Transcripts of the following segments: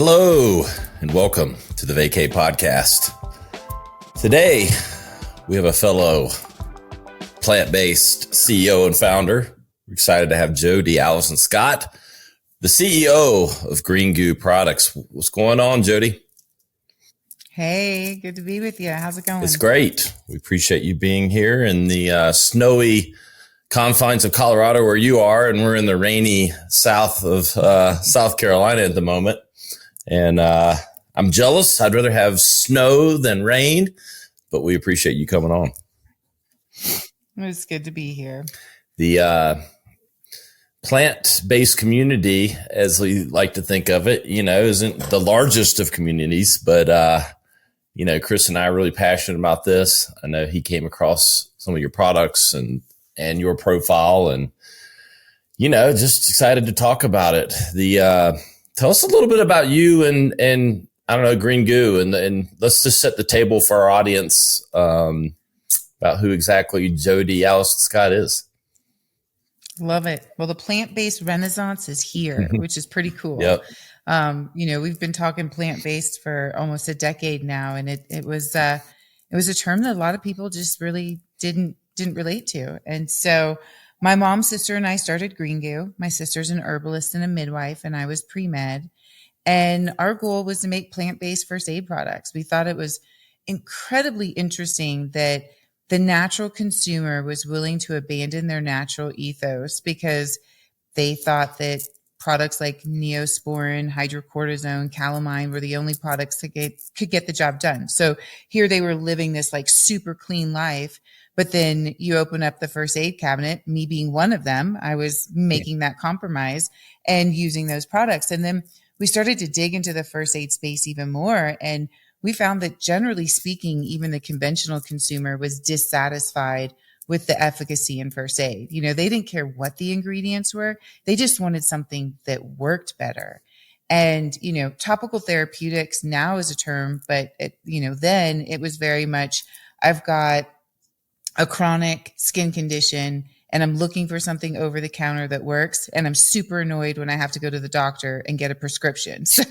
Hello, and welcome to the Vacay Podcast. Today, we have a fellow plant-based CEO and founder. We're excited to have Jodi Scott, the CEO of Green Goo Products. What's going on, Jodi? Hey, good to be with you. How's it going? It's great. We appreciate you being here in the snowy confines of Colorado where you are, and we're in the rainy south of South Carolina at the moment. And I'm jealous. I'd rather have snow than rain, but we appreciate you coming on. It's good to be here. The plant-based community, as we like to think of it, isn't the largest of communities, but, Chris and I are really passionate about this. I know he came across some of your products and your profile and, just excited to talk about it. Tell us a little bit about you and I don't know, Green Goo, and let's just set the table for our audience about who exactly Jodi Scott is. Love it. Well, the plant-based renaissance is here, which is pretty cool. Yep. We've been talking plant-based for almost a decade now, and it was a term that a lot of people just really didn't relate to. And so my mom, sister, and I started Green Goo. My sister's an herbalist and a midwife, and I was pre-med. And our goal was to make plant-based first aid products. We thought it was incredibly interesting that the natural consumer was willing to abandon their natural ethos because they thought that products like Neosporin, hydrocortisone, calamine were the only products that could get the job done. So here they were living this like super clean life. But then you open up the first aid cabinet, me being one of them, I was making that compromise and using those products. And then we started to dig into the first aid space even more. And we found that generally speaking, even the conventional consumer was dissatisfied with the efficacy in first aid. They didn't care what the ingredients were. They just wanted something that worked better. And, topical therapeutics now is a term, but then it was very much, I've got a chronic skin condition and I'm looking for something over the counter that works. And I'm super annoyed when I have to go to the doctor and get a prescription. So,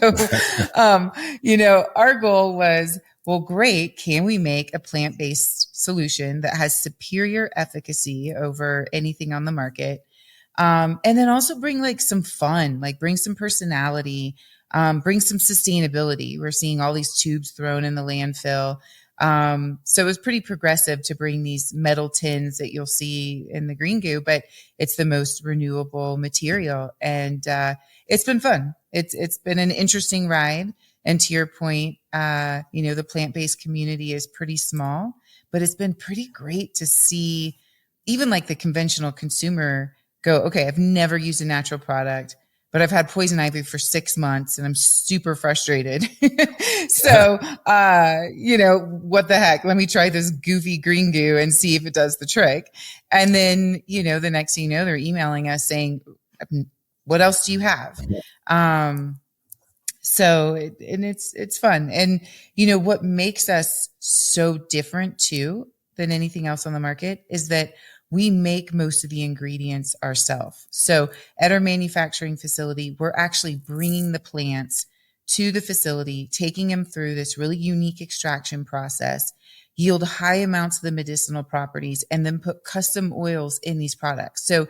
our goal was, well, great. Can we make a plant-based solution that has superior efficacy over anything on the market? And then also bring like some fun, like bring some personality, bring some sustainability. We're seeing all these tubes thrown in the landfill. So it was pretty progressive to bring these metal tins that you'll see in the Green Goo, but it's the most renewable material. And, it's been fun. It's been an interesting ride. And to your point, the plant-based community is pretty small, but it's been pretty great to see even like the conventional consumer go, okay, I've never used a natural product, but I've had poison ivy for 6 months and I'm super frustrated. So, what the heck? Let me try this goofy Green Goo and see if it does the trick. And then, the next thing you know, they're emailing us saying, what else do you have? It's fun. And, what makes us so different too than anything else on the market is that we make most of the ingredients ourselves. So at our manufacturing facility, we're actually bringing the plants to the facility, taking them through this really unique extraction process, yield high amounts of the medicinal properties, and then put custom oils in these products. So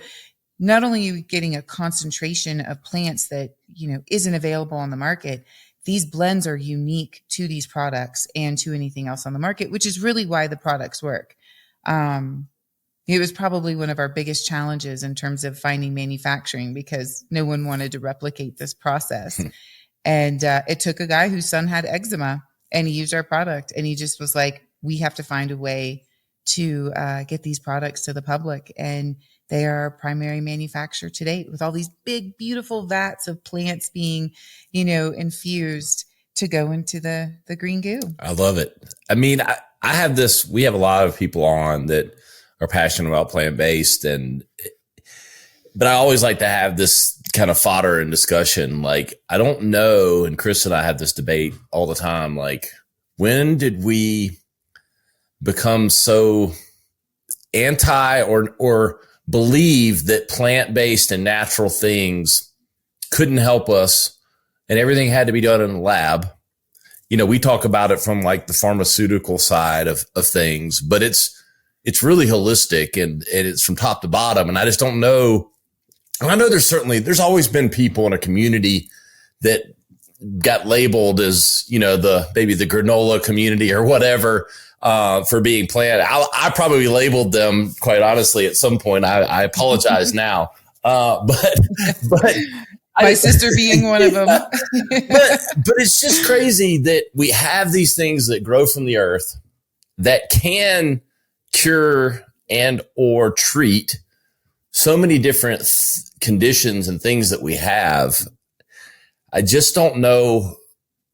not only are you getting a concentration of plants that, isn't available on the market, these blends are unique to these products and to anything else on the market, which is really why the products work. It was probably one of our biggest challenges in terms of finding manufacturing because no one wanted to replicate this process. And it took a guy whose son had eczema and he used our product and he just was like, we have to find a way to get these products to the public. And they are our primary manufacturer to date with all these big, beautiful vats of plants being, infused to go into the Green Goo. I love it. I mean, I have this, we have a lot of people on that are passionate about plant-based but I always like to have this kind of fodder and discussion. Like, I don't know. And Chris and I have this debate all the time. Like, when did we become so anti or believe that plant-based and natural things couldn't help us and everything had to be done in a lab. We talk about it from like the pharmaceutical side of things, but it's really holistic and it's from top to bottom. And I just don't know. And I know there's always been people in a community that got labeled as, maybe the granola community or whatever, for being plant. I probably labeled them, quite honestly, at some point. I apologize now. But my sister being one of them. but it's just crazy that we have these things that grow from the earth that can cure and or treat so many different conditions and things that we have. I just don't know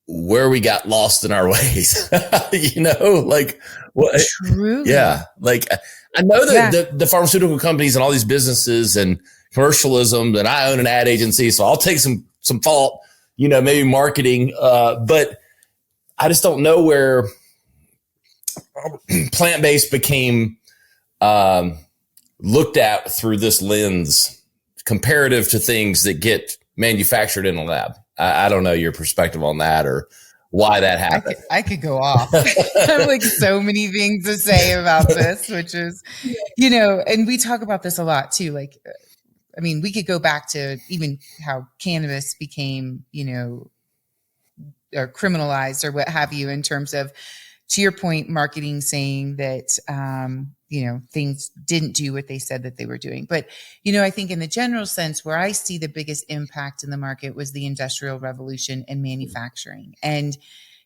where we got lost in our ways, like what? Truly. Yeah. Like I know that the pharmaceutical companies and all these businesses and commercialism, and I own an ad agency, so I'll take some fault, maybe marketing. But I just don't know where plant-based became, looked at through this lens comparative to things that get manufactured in a lab. I don't know your perspective on that or why that happened. I could go off. I have like so many things to say about this, which is, and we talk about this a lot too. Like, I mean, we could go back to even how cannabis became, or criminalized or what have you, in terms of, to your point, marketing saying that, things didn't do what they said that they were doing. But, I think in the general sense, where I see the biggest impact in the market was the Industrial Revolution and manufacturing. And,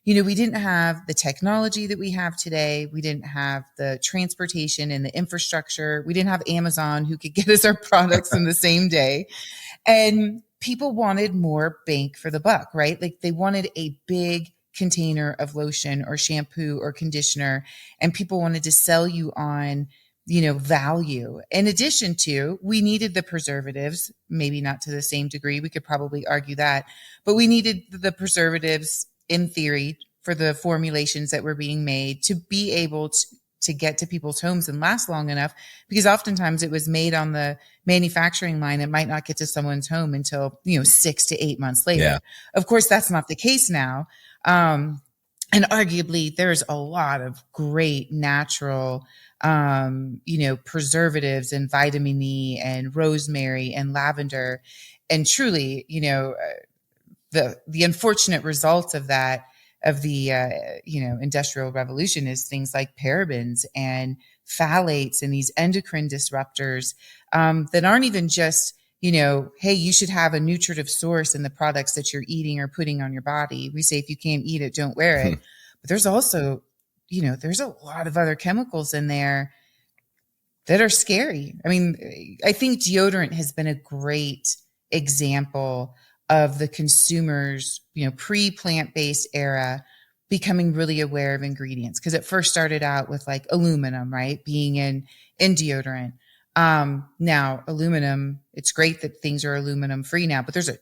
we didn't have the technology that we have today. We didn't have the transportation and the infrastructure. We didn't have Amazon who could get us our products in the same day. And people wanted more bang for the buck, right? Like they wanted a big container of lotion or shampoo or conditioner, and people wanted to sell you on, value. In addition to, we needed the preservatives, maybe not to the same degree. We could probably argue that, but we needed the preservatives in theory for the formulations that were being made to be able to get to people's homes and last long enough, because oftentimes it was made on the manufacturing line. It might not get to someone's home until, 6 to 8 months later. Yeah. Of course, that's not the case now. And arguably there's a lot of great natural, preservatives and vitamin E and rosemary and lavender. And truly, the unfortunate results of that, of the, Industrial Revolution is things like parabens and phthalates and these endocrine disruptors, that aren't even just, hey, you should have a nutritive source in the products that you're eating or putting on your body. We say, if you can't eat it, don't wear it. But there's also, there's a lot of other chemicals in there that are scary. I mean, I think deodorant has been a great example of the consumers, pre-plant-based era becoming really aware of ingredients. Because it first started out with like aluminum, right? Being in deodorant. Now aluminum, it's great that things are aluminum free now, but there's a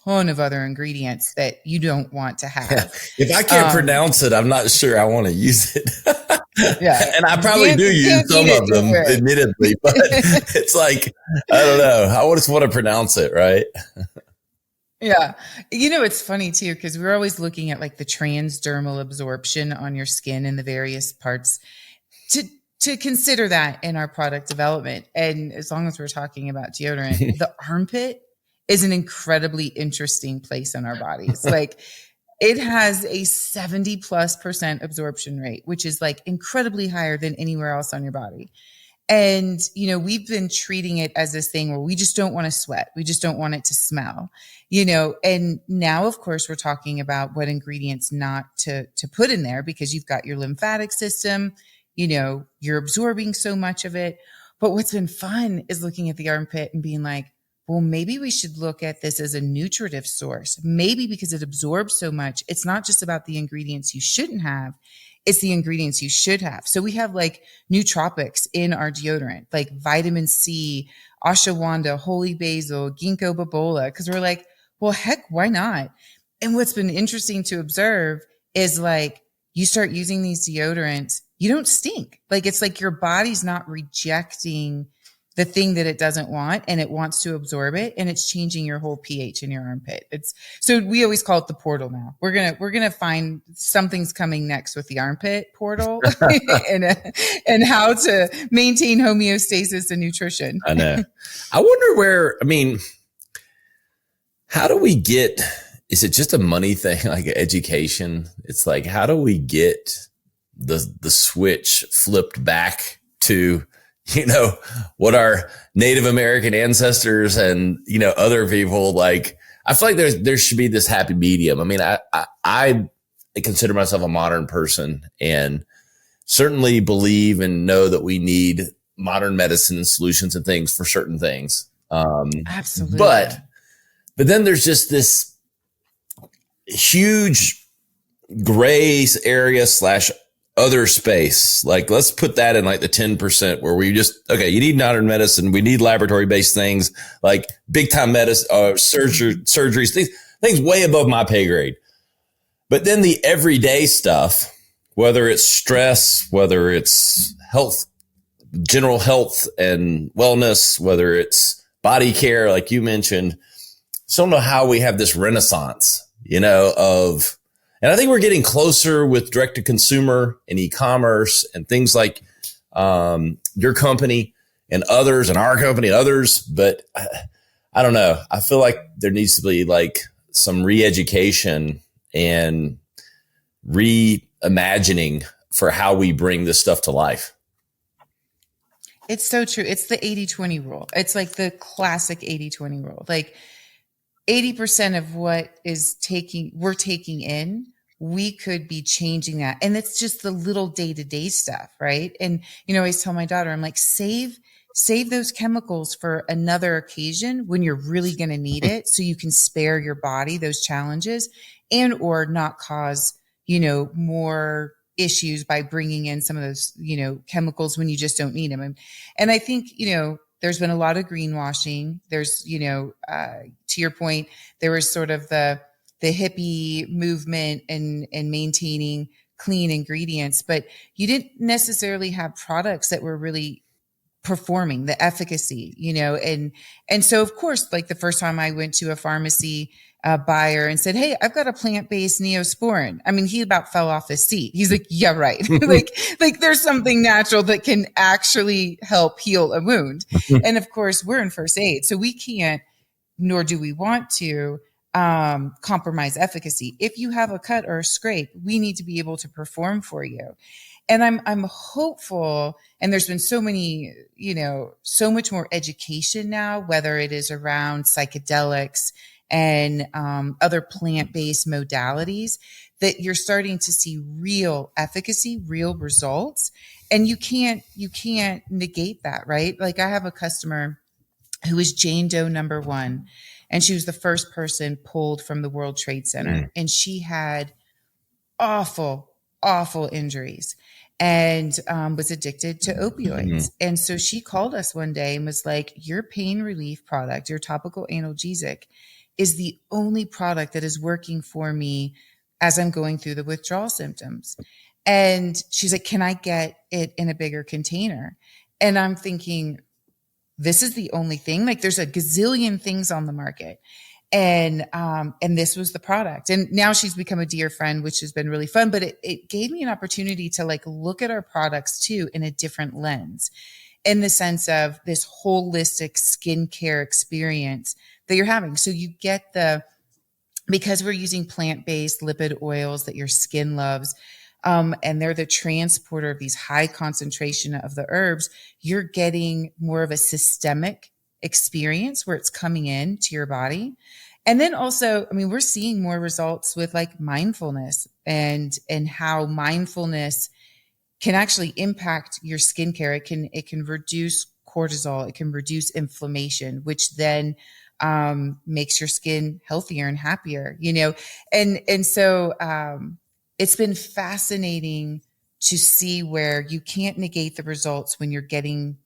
ton of other ingredients that you don't want to have. If I can't pronounce it, I'm not sure I want to use it. Yeah. And I probably do use some of them, admittedly, but it's like, I don't know. I just want to pronounce it, right? Yeah. It's funny too, because we're always looking at like the transdermal absorption on your skin and the various parts to consider that in our product development. And as long as we're talking about deodorant, the armpit is an incredibly interesting place in our bodies. Like it has a 70+% absorption rate, which is like incredibly higher than anywhere else on your body. And, we've been treating it as this thing where we just don't want to sweat. We just don't want it to smell, and now, of course, we're talking about what ingredients not to put in there, because you've got your lymphatic system, you're absorbing so much of it. But what's been fun is looking at the armpit and being like, well, maybe we should look at this as a nutritive source. Maybe because it absorbs so much, it's not just about the ingredients you shouldn't have. It's the ingredients you should have. So we have like nootropics in our deodorant, like vitamin C, ashwagandha, holy basil, ginkgo biloba, because we're like, well, heck, why not? And what's been interesting to observe is like, you start using these deodorants, you don't stink. Like, it's like your body's not rejecting the thing that it doesn't want, and it wants to absorb it, and it's changing your whole pH in your armpit. So we always call it the portal now. We're gonna find something's coming next with the armpit portal and how to maintain homeostasis and nutrition. I know. I wonder how do we get, is it just a money thing, like education? It's like, how do we get the switch flipped back to, what our Native American ancestors and, other people like? I feel like there should be this happy medium. I mean, I consider myself a modern person and certainly believe and know that we need modern medicine and solutions and things for certain things. Absolutely. But then there's just this huge gray area / other space. Like, let's put that in like the 10% where we just, okay, you need modern medicine. We need laboratory based things like big time medicine, surgeries, things way above my pay grade. But then the everyday stuff, whether it's stress, whether it's health, general health and wellness, whether it's body care, like you mentioned, so I don't know how we have this renaissance, and I think we're getting closer with direct to consumer and e-commerce and things like your company and others and our company and others. But I don't know. I feel like there needs to be like some re-education and reimagining for how we bring this stuff to life. It's so true. It's the 80-20 rule. It's like the classic 80-20 rule. Like 80% of what we're taking in, we could be changing that. And it's just the little day-to-day stuff, right? And, I always tell my daughter, I'm like, save those chemicals for another occasion when you're really going to need it, so you can spare your body those challenges and or not cause, more issues by bringing in some of those, chemicals when you just don't need them. And I think, there's been a lot of greenwashing. There's, to your point, there was sort of the hippie movement and maintaining clean ingredients, but you didn't necessarily have products that were really performing the efficacy, and so of course, like the first time I went to a pharmacy buyer and said, "Hey, I've got a plant-based Neosporin." I mean, he about fell off his seat. He's like, "Yeah, right." like there's something natural that can actually help heal a wound. And of course, we're in first aid, so we can't, nor do we want to, compromise efficacy. If you have a cut or a scrape, we need to be able to perform for you. And I'm hopeful, and there's been so many, so much more education now, whether it is around psychedelics and other plant-based modalities, that you're starting to see real efficacy, real results. And you can't negate that, right? Like I have a customer who is Jane Doe number 1, and she was the first person pulled from the World Trade Center. And she had awful, awful injuries and was addicted to opioids. And so she called us one day and was like, your pain relief product, your topical analgesic, is the only product that is working for me as I'm going through the withdrawal symptoms. And she's like, can I get it in a bigger container? And I'm thinking, this is the only thing? Like there's a gazillion things on the market. And this was the product. And now she's become a dear friend, which has been really fun, but it gave me an opportunity to like look at our products too in a different lens, in the sense of this holistic skincare experience that you're having. So you get because we're using plant-based lipid oils that your skin loves, and they're the transporter of these high concentration of the herbs, you're getting more of a systemic experience where it's coming in to your body. And then also, I mean, we're seeing more results with like mindfulness and how mindfulness can actually impact your skincare. It can reduce cortisol. It can reduce inflammation, which then makes your skin healthier and happier, and so it's been fascinating to see where you can't negate the results when you're getting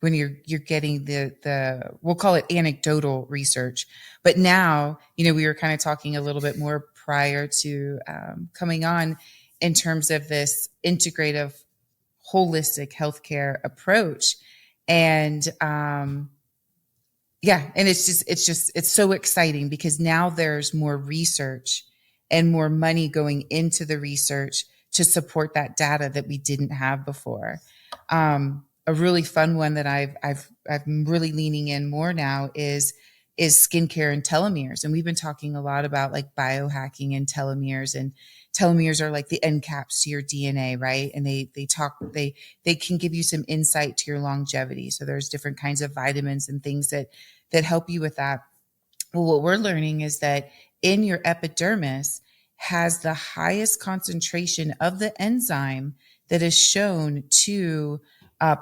the we'll call it anecdotal research. But now, we were kind of talking a little bit more prior to coming on in terms of this integrative, holistic healthcare approach. And, yeah. And it's so exciting because now there's more research and more money going into the research to support that data that we didn't have before. A really fun one that I'm really leaning in more now is skincare and telomeres. And we've been talking a lot about like biohacking and telomeres are like the end caps to your DNA, right? And they can give you some insight to your longevity. So there's different kinds of vitamins and things that help you with that. Well, what we're learning is that in your epidermis has the highest concentration of the enzyme that is shown to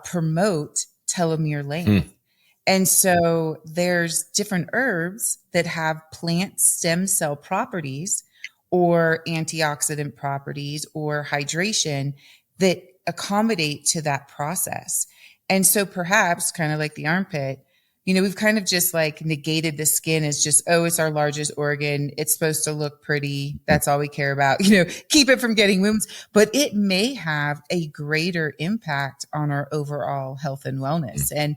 promote telomere length. And so there's different herbs that have plant stem cell properties or antioxidant properties or hydration that accommodate to that process. And so perhaps kind of like the armpit, we've kind of just like negated the skin as just, oh, it's our largest organ. It's supposed to look pretty. That's all we care about, keep it from getting wounds, but it may have a greater impact on our overall health and wellness. And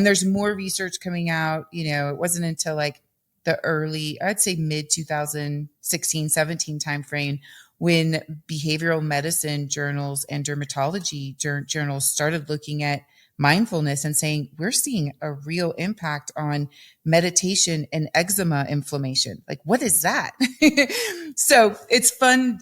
there's more research coming out. It wasn't until like the early, I'd say mid 2016, 17 timeframe when behavioral medicine journals and dermatology journals started looking at mindfulness and saying, we're seeing a real impact on meditation and eczema inflammation. Like, what is that? So it's fun.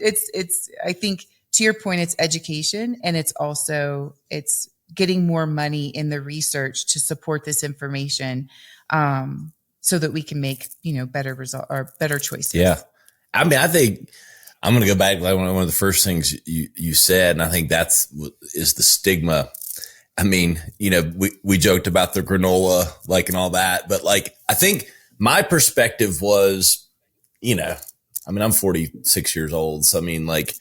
I think to your point, it's education, and it's getting more money in the research to support this information. So that we can make, better result or better choices. Yeah. I mean, I think I'm going to go back to like one of the first things you said, and I think is the stigma. I mean, we joked about the granola, like, and all that, but like, I think my perspective was, I'm 46 years old. So I mean, like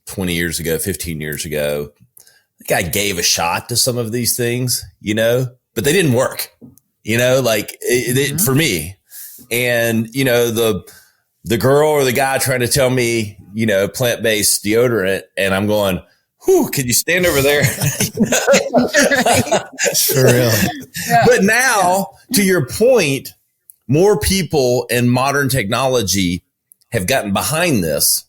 20 years ago, 15 years ago, I think I gave a shot to some of these things, but they didn't work, for me. And, the girl or the guy trying to tell me, plant-based deodorant, and I'm going, whew, could you stand over there? For real. Yeah. But now, to your point, more people and modern technology have gotten behind this,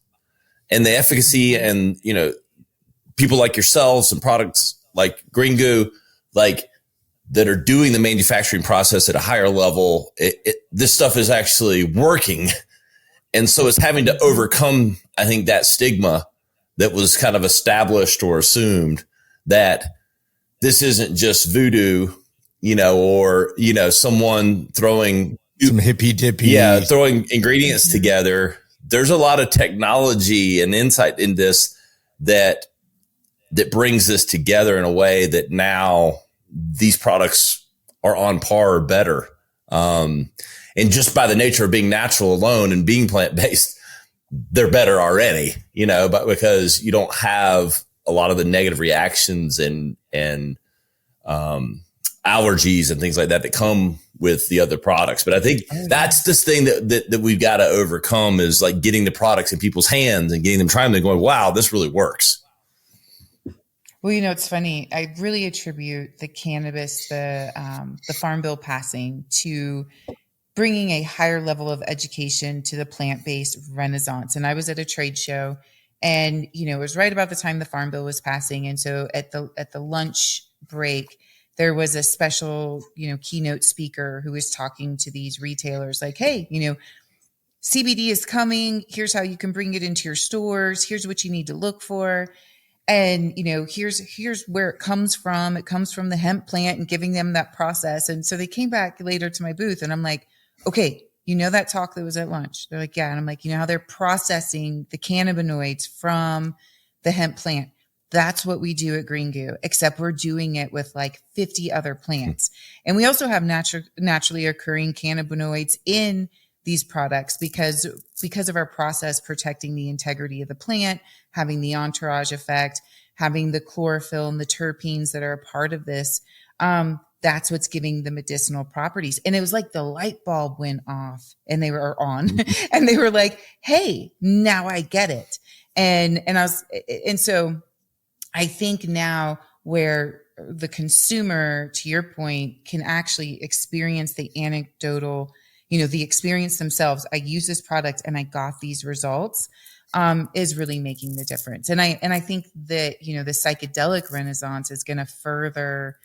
and the efficacy and, people like yourselves and products like Green Goo, like, that are doing the manufacturing process at a higher level. This stuff is actually working. And so it's having to overcome, I think, that stigma that was kind of established or assumed that this isn't just voodoo, or, someone throwing some hippy dippy. Yeah. Throwing ingredients together. There's a lot of technology and insight in this that brings this together in a way that now these products are on par or better. And just by the nature of being natural alone and being plant-based, they're better already, but because you don't have a lot of the negative reactions and allergies and things like that come with the other products. But I think that's this thing that we've got to overcome is like getting the products in people's hands and getting them trying them and going, wow, this really works. Well, it's funny. I really attribute the cannabis, the Farm Bill passing to bringing a higher level of education to the plant-based renaissance. And I was at a trade show, and it was right about the time the Farm Bill was passing. And so at the lunch break, there was a special keynote speaker who was talking to these retailers, like, hey, CBD is coming. Here's how you can bring it into your stores. Here's what you need to look for. And, here's where it comes from. It comes from the hemp plant, and giving them that process. And so they came back later to my booth, and I'm like, okay, that talk that was at lunch? They're like, yeah. And I'm like, how they're processing the cannabinoids from the hemp plant. That's what we do at Green Goo, except we're doing it with like 50 other plants. And we also have naturally occurring cannabinoids in these products because of our process protecting the integrity of the plant, having the entourage effect, having the chlorophyll and the terpenes that are a part of this. That's what's giving the medicinal properties. And it was like the light bulb went off and they were on and they were like, hey, now I get it. And so I think now where the consumer, to your point, can actually experience the anecdotal, the experience themselves. I use this product and I got these results, is really making the difference. And I think that, the psychedelic renaissance is going to further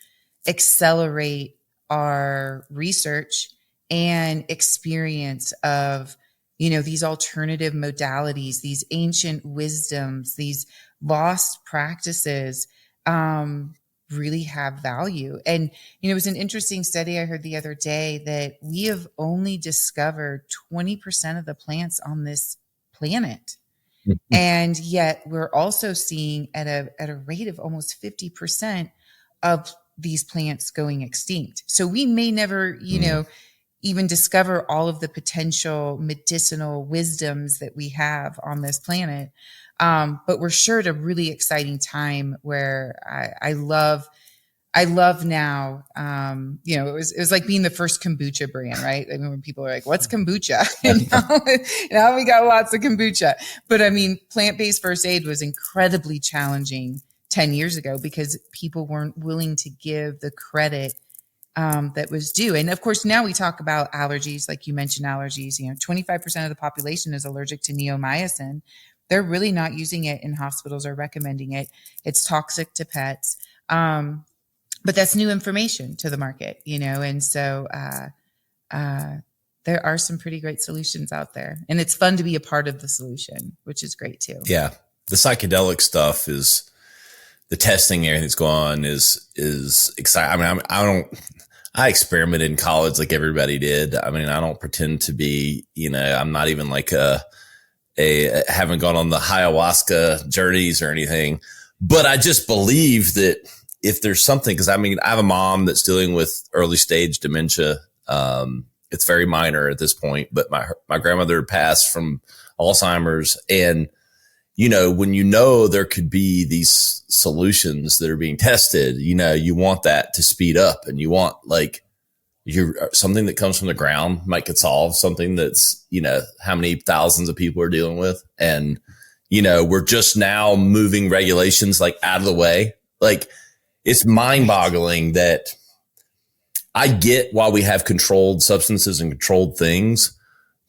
accelerate our research and experience of, these alternative modalities, these ancient wisdoms, these lost practices, really have value. And, it was an interesting study I heard the other day that we have only discovered 20% of the plants on this planet. Mm-hmm. And yet we're also seeing at a rate of almost 50% of these plants going extinct. So we may never, even discover all of the potential medicinal wisdoms that we have on this planet. But we're sure at a really exciting time where I love now, it was like being the first kombucha brand, right? I mean, when people are like, what's kombucha? And now we got lots of kombucha. But I mean, plant-based first aid was incredibly challenging 10 years ago because people weren't willing to give the credit that was due. And of course, now we talk about allergies, like you mentioned allergies, 25% of the population is allergic to neomycin. They're really not using it in hospitals or recommending it. It's toxic to pets. But that's new information to the market, and so there are some pretty great solutions out there. And it's fun to be a part of the solution, which is great too. Yeah. The psychedelic stuff is the testing, everything's going on is exciting. I mean, I experimented in college like everybody did. I mean, I don't pretend to be, I'm not even like haven't gone on the ayahuasca journeys or anything, but I just believe that if there's something, because I have a mom that's dealing with early stage dementia. It's very minor at this point, but my grandmother passed from Alzheimer's. And, when there could be these solutions that are being tested, you want that to speed up, and you want something that comes from the ground might get solved, something that's, how many thousands of people are dealing with. And, we're just now moving regulations out of the way. It's mind boggling that I get why we have controlled substances and controlled things,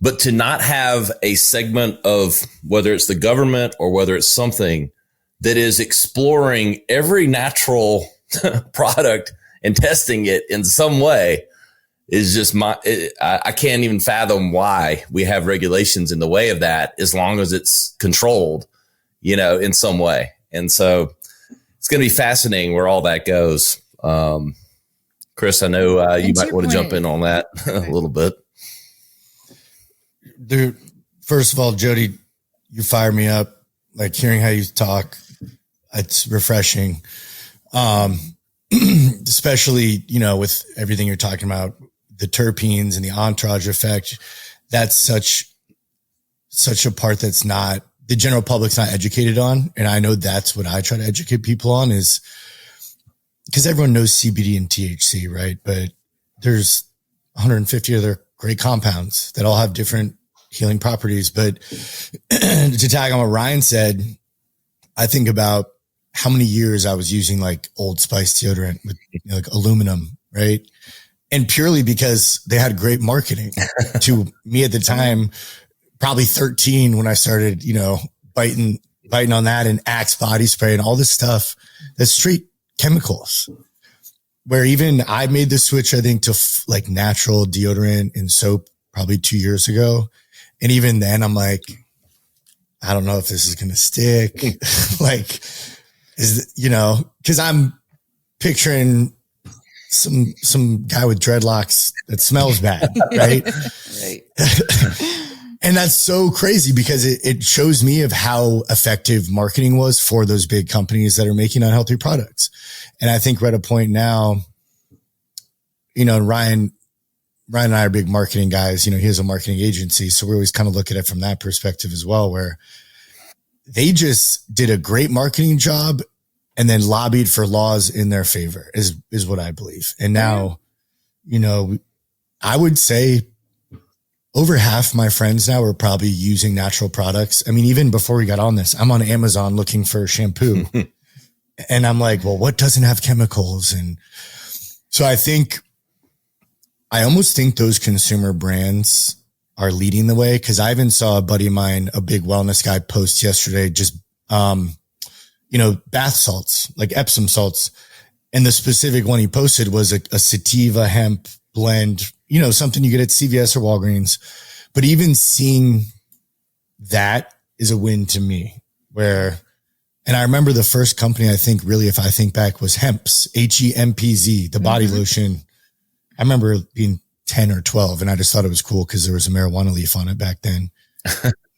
but to not have a segment of whether it's the government or whether it's something that is exploring every natural product and testing it in some way is just I can't even fathom why we have regulations in the way of that, as long as it's controlled, in some way. And so it's going to be fascinating where all that goes. Chris, I know you might want to jump in on that a little bit. Dude, first of all, Jodi, you fire me up. Hearing how you talk, it's refreshing. Especially, with everything you're talking about, the terpenes and the entourage effect. That's such a part that's not, the general public's not educated on. And I know that's what I try to educate people on, is because everyone knows CBD and THC, right? But there's 150 other great compounds that all have different healing properties. But to tag on what Ryan said, I think about how many years I was using Old Spice deodorant with aluminum, right? And purely because they had great marketing to me at the time, probably 13 when I started, biting on that, and Axe body spray and all this stuff that's straight chemicals, where even I made the switch, I think, to natural deodorant and soap probably 2 years ago. And even then I'm like, I don't know if this is going to stick. Cause I'm picturing some guy with dreadlocks that smells bad. Right. Right. And that's so crazy because it shows me of how effective marketing was for those big companies that are making unhealthy products. And I think we're at a point now, Ryan and I are big marketing guys. He has a marketing agency. So we always kind of look at it from that perspective as well, where they just did a great marketing job and then lobbied for laws in their favor is what I believe. And now, I would say over half my friends now are probably using natural products. I mean, even before we got on this, I'm on Amazon looking for shampoo And I'm like, well, what doesn't have chemicals? And so I almost think those consumer brands are leading the way. Cause I even saw a buddy of mine, a big wellness guy, post yesterday, just, bath salts, like Epsom salts. And the specific one he posted was a sativa hemp blend, something you get at CVS or Walgreens. But even seeing that is a win to me and I remember the first company, I think really, if I think back, was Hemp's, HEMPZ, the body lotion. I remember being 10 or 12 and I just thought it was cool because there was a marijuana leaf on it back then.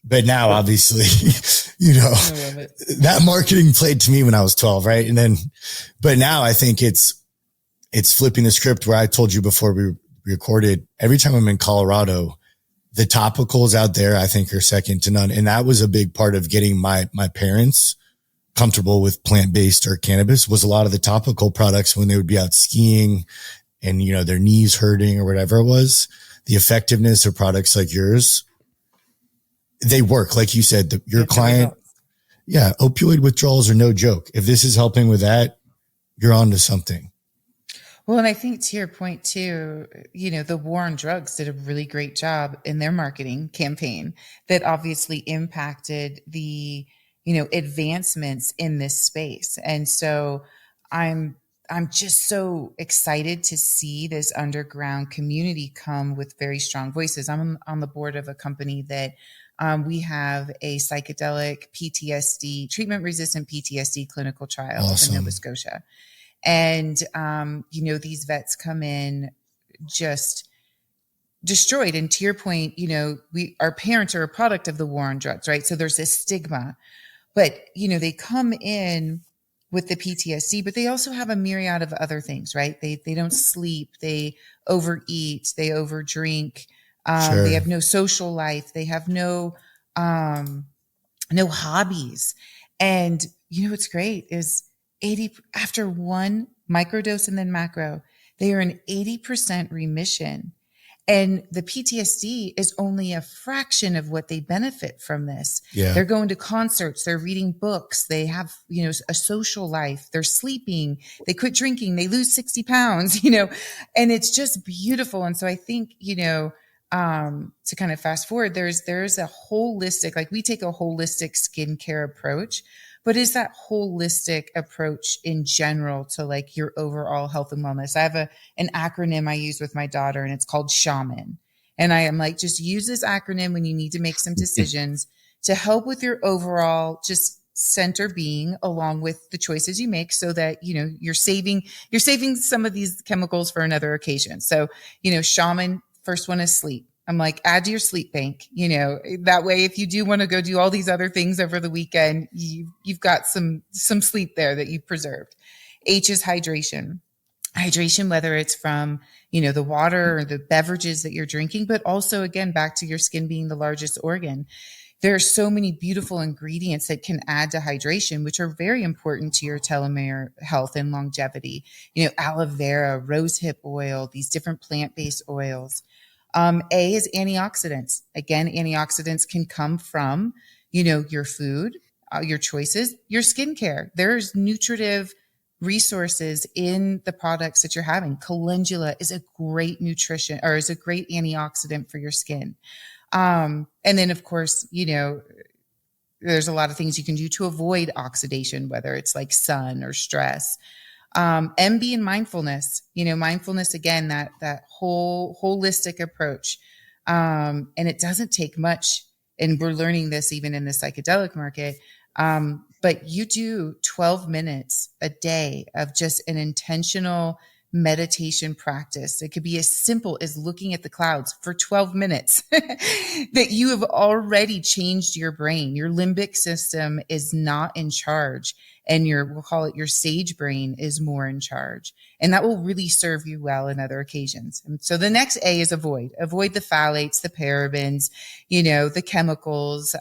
But now obviously, that marketing played to me when I was 12. Right. But now I think it's flipping the script where I told you before we recorded, every time I'm in Colorado, the topicals out there, I think are second to none. And that was a big part of getting my parents comfortable with plant-based or cannabis, was a lot of the topical products when they would be out skiing and, their knees hurting or whatever it was. The effectiveness of products like yours, they work. Like you said, your client, opioid withdrawals are no joke. If this is helping with that, you're onto something. Well, and I think to your point too, the war on drugs did a really great job in their marketing campaign that obviously impacted the, advancements in this space. And so I'm just so excited to see this underground community come with very strong voices. I'm on the board of a company that we have a psychedelic PTSD, treatment-resistant PTSD clinical trial in Nova Scotia. And, these vets come in just destroyed. And to your point, our parents are a product of the war on drugs, right? So there's this stigma, but, they come in with the PTSD, but they also have a myriad of other things, right? They don't sleep, they overeat, they overdrink, they have no social life, they have no hobbies. And what's great is 80 after one microdose and then macro, they are in 80% remission. And the PTSD is only a fraction of what they benefit from this. Yeah. They're going to concerts, they're reading books, they have, a social life, they're sleeping, they quit drinking, they lose 60 pounds, and it's just beautiful. And so I think, to kind of fast forward, there's a holistic, like we take a holistic skincare approach, but is that holistic approach in general to like your overall health and wellness? I have an acronym I use with my daughter and it's called Shaman. And I am like, just use this acronym when you need to make some decisions to help with your overall just center being along with the choices you make so that, you're saving some of these chemicals for another occasion. So, Shaman, first one is sleep. I'm like, add to your sleep bank, that way, if you do want to go do all these other things over the weekend, you've got some sleep there that you've preserved. H is hydration, whether it's from, the water or the beverages that you're drinking, but also again, back to your skin being the largest organ. There are so many beautiful ingredients that can add to hydration, which are very important to your telomere health and longevity. Aloe vera, rosehip oil, these different plant-based oils. A is antioxidants. Again, antioxidants can come from, your food, your choices, your skincare. There's nutritive resources in the products that you're having. Calendula is a great is a great antioxidant for your skin. And then of course, there's a lot of things you can do to avoid oxidation, whether it's like sun or stress. M being mindfulness, mindfulness, again, that whole holistic approach. And it doesn't take much. And we're learning this even in the psychedelic market. But you do 12 minutes a day of just an intentional meditation practice. It could be as simple as looking at the clouds for 12 minutes that you have already changed your brain. Your limbic system is not in charge and we'll call it your sage brain is more in charge. And that will really serve you well in other occasions. And so the next A is avoid the phthalates, the parabens, the chemicals,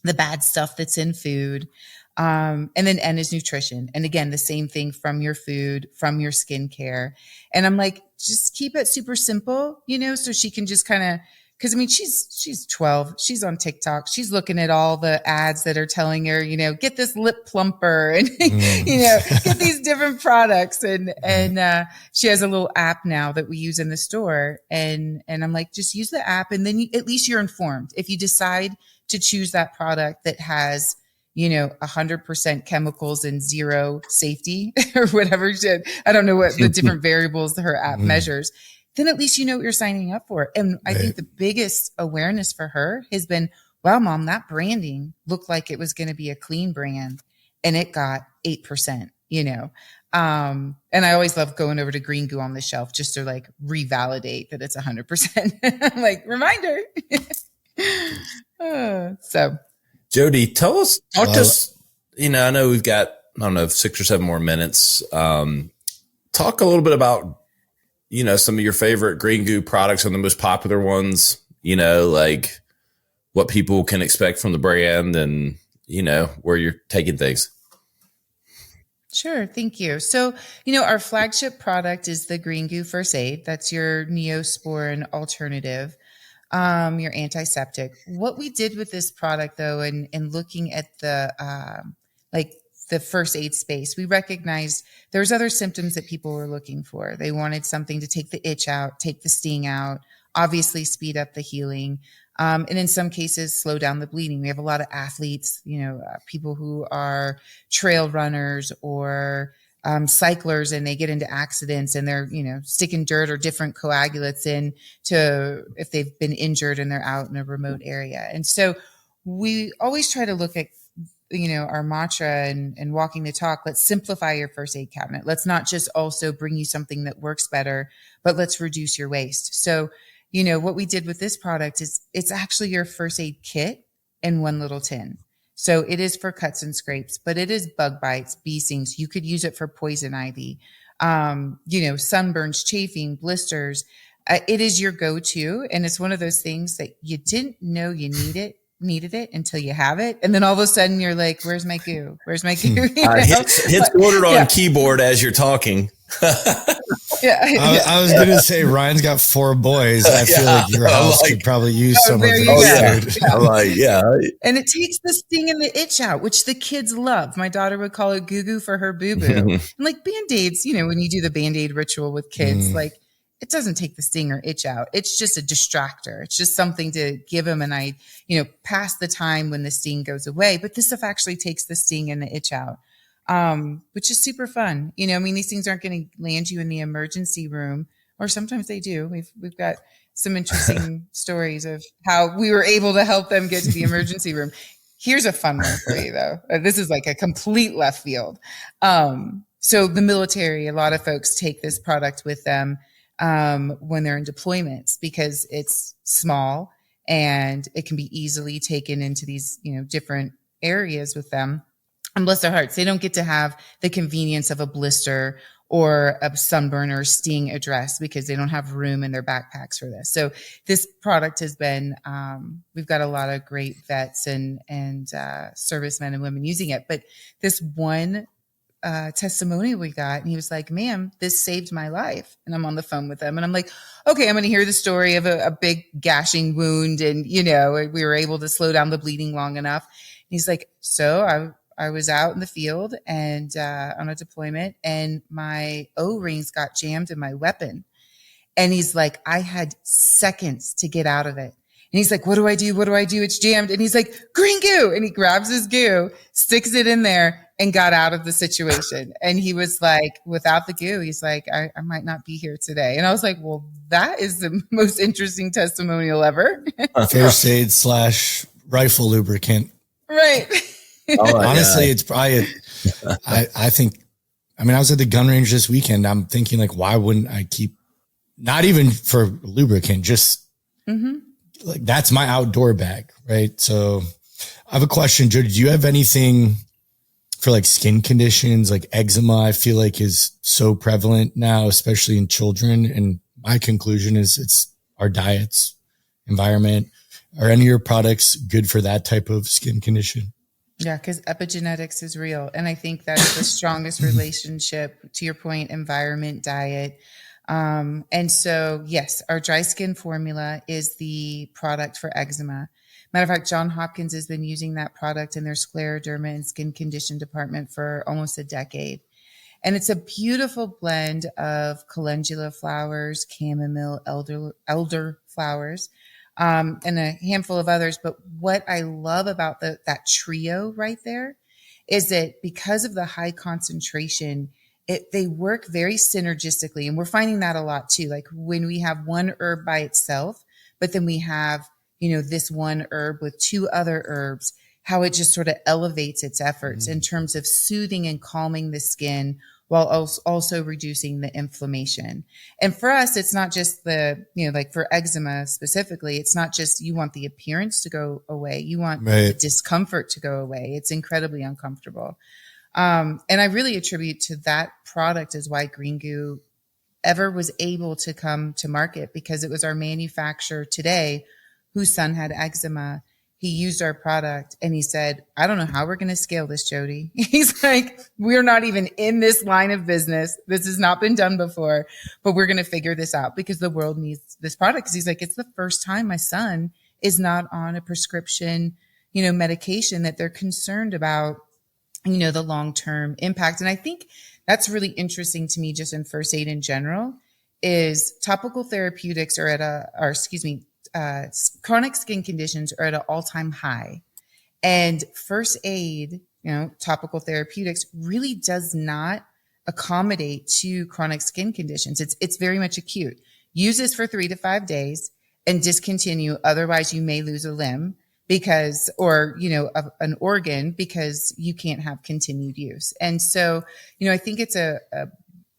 the bad stuff that's in food. And then N is nutrition. And again, the same thing from your food, from your skincare. And I'm like, just keep it super simple, so she can just kind of Cause I mean, she's 12. She's on TikTok. She's looking at all the ads that are telling her, get this lip plumper and, get these different products. And she has a little app now that we use in the store. And I'm like, just use the app. And then at least you're informed. If you decide to choose that product that has, 100% chemicals and zero safety or whatever. I don't know what the different variables her app measures. Then at least you know what you're signing up for. And I think the biggest awareness for her has been, wow, Mom, that branding looked like it was going to be a clean brand and it got 8%, and I always love going over to Green Goo on the shelf just to like revalidate that it's 100%. I'm like, reminder. So Jodi, talk to us, I know we've got, 6 or 7 more minutes. Talk a little bit about, some of your favorite Green Goo products and the most popular ones, like what people can expect from the brand and, where you're taking things. Sure. Thank you. So, our flagship product is the Green Goo First Aid. That's your Neosporin alternative, your antiseptic. What we did with this product though, and looking at the first aid space, we recognized there's other symptoms that people were looking for. They wanted something to take the itch out, take the sting out, obviously speed up the healing. And in some cases, slow down the bleeding. We have a lot of athletes, people who are trail runners or cyclers, and they get into accidents and they're, sticking dirt or different coagulates in to if they've been injured and they're out in a remote area. And so we always try to look at our mantra and walking the talk. Let's simplify your first aid cabinet. Let's not just also bring you something that works better, but let's reduce your waste. So, what we did with this product is it's actually your first aid kit in one little tin. So it is for cuts and scrapes, but it is bug bites, bee stings. You could use it for poison ivy, sunburns, chafing, blisters. It is your go-to. And it's one of those things that you didn't know you needed it until you have it. And then all of a sudden you're like, where's my goo? Where's my goo? Hits ordered on keyboard as you're talking. I was going to say, Ryan's got 4 boys. I feel like your house could probably use some of those. And it takes the sting and the itch out, which the kids love. My daughter would call it goo goo for her boo boo. And like Band-Aids, when you do the Band-Aid ritual with kids, like it doesn't take the sting or itch out. It's just a distractor. It's just something to give them an pass the time when the sting goes away. But this stuff actually takes the sting and the itch out, which is super fun. These things aren't going to land you in the emergency room, or sometimes they do. We've got some interesting stories of how we were able to help them get to the emergency room. Here's a fun one for you though. This is like a complete left field. So the military, a lot of folks take this product with them when they're in deployments because it's small and it can be easily taken into these, different areas with them. And bless their hearts, they don't get to have the convenience of a blister or a sunburn or sting address because they don't have room in their backpacks for this. So this product has been, we've got a lot of great vets and servicemen and women using it. But this one testimonial we got, and he was like, ma'am, this saved my life. And I'm on the phone with him and I'm like, okay, I'm going to hear the story of a big gashing wound. And, we were able to slow down the bleeding long enough. And he's like, so I was out in the field and on a deployment and my O-rings got jammed in my weapon. And he's like, I had seconds to get out of it. And he's like, what do I do? What do I do? It's jammed. And he's like, Green Goo. And he grabs his goo, sticks it in there and got out of the situation. And he was like, without the goo, he's like, I might not be here today. And I was like, well, that is the most interesting testimonial ever. First aid / rifle lubricant. Right. Honestly, it's probably, I think, I was at the gun range this weekend. I'm thinking like, why wouldn't I keep, not even for lubricant, just like that's my outdoor bag. Right. So I have a question, Jodi. Do you have anything for like skin conditions like eczema? I feel like is so prevalent now, especially in children. And my conclusion is it's our diets, environment. Are any of your products good for that type of skin condition? Yeah, because epigenetics is real. And I think that's the strongest relationship, to your point, environment, diet. And so, yes, our dry skin formula is the product for eczema. Matter of fact, John Hopkins has been using that product in their scleroderma and skin condition department for almost a decade. And it's a beautiful blend of calendula flowers, chamomile, elder flowers, and a handful of others. But what I love about that trio right there is that because of the high concentration, they work very synergistically. And we're finding that a lot too. Like when we have one herb by itself, but then we have, this one herb with two other herbs, how it just sort of elevates its efforts in terms of soothing and calming the skin while also reducing the inflammation. And for us, it's not just like for eczema specifically, it's not just you want the appearance to go away. You want the discomfort to go away. It's incredibly uncomfortable. And I really attribute to that product is why Green Goo ever was able to come to market, because it was our manufacturer today whose son had eczema. He used our product and he said, I don't know how we're going to scale this, Jodi. He's like, we're not even in this line of business. This has not been done before, but we're going to figure this out because the world needs this product. Cause he's like, it's the first time my son is not on a prescription, medication that they're concerned about, the long-term impact. And I think that's really interesting to me just in first aid in general is topical therapeutics are chronic skin conditions are at an all-time high. And first aid, topical therapeutics really does not accommodate to chronic skin conditions. It's very much acute. Use this for 3 to 5 days and discontinue. Otherwise you may lose a limb or an organ because you can't have continued use. And so, I think it's a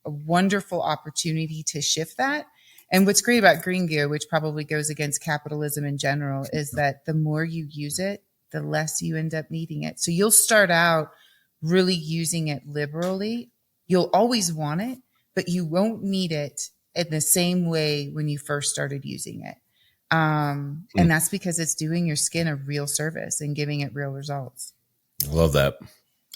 wonderful opportunity to shift that. And what's great about Green Goo, which probably goes against capitalism in general, is that the more you use it, the less you end up needing it. So you'll start out really using it liberally. You'll always want it, but you won't need it in the same way when you first started using it. And that's because it's doing your skin a real service and giving it real results. Love that.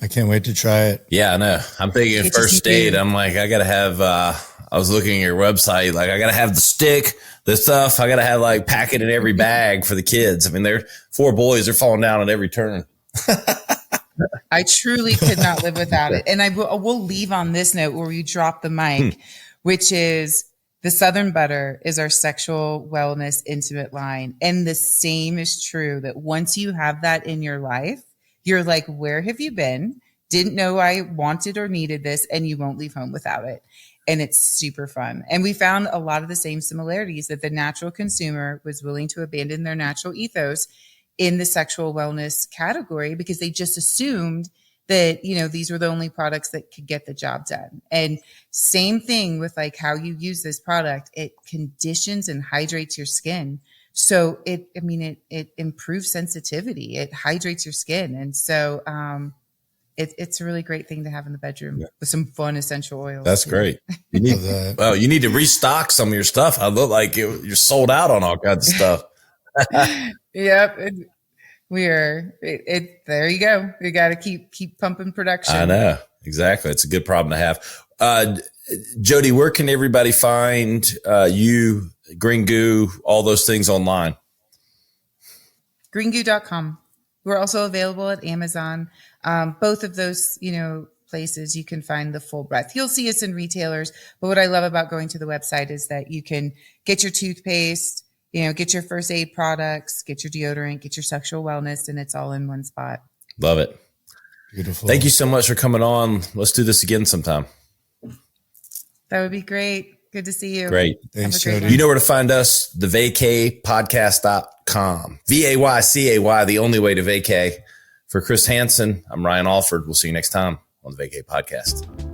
I can't wait to try it. Yeah, I know. I'm thinking first aid. I'm like, I got to have, I was looking at your website, like I got to have the stick, the stuff. I got to have like pack it in every bag for the kids. I mean, they're 4 boys are falling down at every turn. I truly could not live without it. And we'll leave on this note where you drop the mic, which is the Southern Butter is our sexual wellness intimate line. And the same is true that once you have that in your life, you're like, where have you been? Didn't know I wanted or needed this, and you won't leave home without it. And it's super fun. And we found a lot of the same similarities that the natural consumer was willing to abandon their natural ethos in the sexual wellness category because they just assumed that, these were the only products that could get the job done. And same thing with like how you use this product, it conditions and hydrates your skin. So it improves sensitivity. It hydrates your skin. And so, it's a really great thing to have in the bedroom with some fun essential oils. That's great. You need to restock some of your stuff. I look like you're sold out on all kinds of stuff. Yep. There you go. We got to keep pumping production. I know. Exactly. It's a good problem to have. Jodi, where can everybody find you, Green Goo, all those things online? Greengoo.com. We're also available at Amazon. Both of those, places you can find the full breadth. You'll see us in retailers, but what I love about going to the website is that you can get your toothpaste, get your first aid products, get your deodorant, get your sexual wellness, and it's all in one spot. Love it. Beautiful. Thank you so much for coming on. Let's do this again sometime. That would be great. Good to see you. Great. Thanks, Jodi. You know where to find us, thevacaypodcast.com. VAYCAY, the only way to vacay. For Chris Hansen, I'm Ryan Alford. We'll see you next time on the Vacay Podcast.